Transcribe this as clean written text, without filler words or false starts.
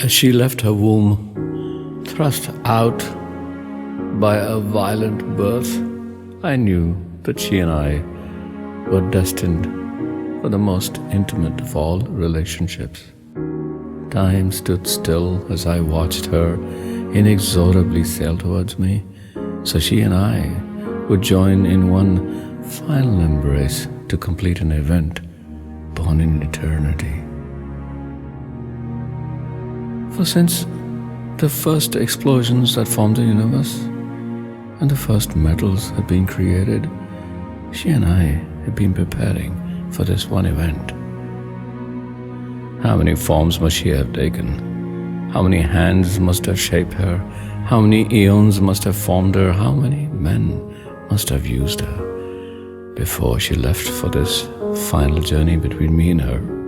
As she left her womb, thrust out by a violent birth, I knew that she and I were destined for the most intimate of all relationships. Time stood still as I watched her inexorably sail towards me, so she and I would join in one final embrace to complete an event born in eternity. For since the first explosions that formed the universe and the first metals had been created, she and I had been preparing for this one event. How many forms must she have taken? How many hands must have shaped her? How many eons must have formed her? How many men must have used her before she left for this final journey between me and her?